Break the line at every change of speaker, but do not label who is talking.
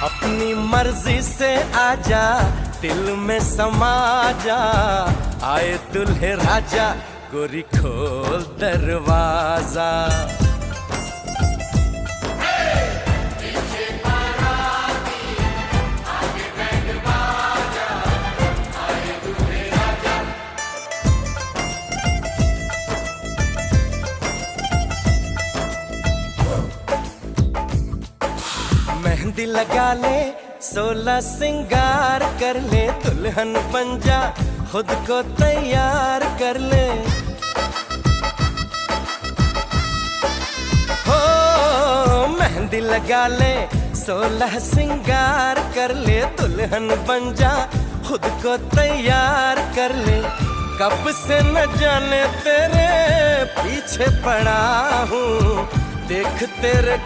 अपनी मर्जी से आजा, दिल में समा जा, आए दुल्हे राजा, गोरी खोल दरवाजा। मेहंदी लगा ले, 16 सिंगार कर ले, दुल्हन बन जा, खुद को तैयार कर ले। हो मेहंदी लगा ले, 16 सिंगार कर ले, दुल्हन बन जा, खुद को तैयार कर ले। कब से न जाने तेरे पीछे पड़ा हूँ, देख तेरे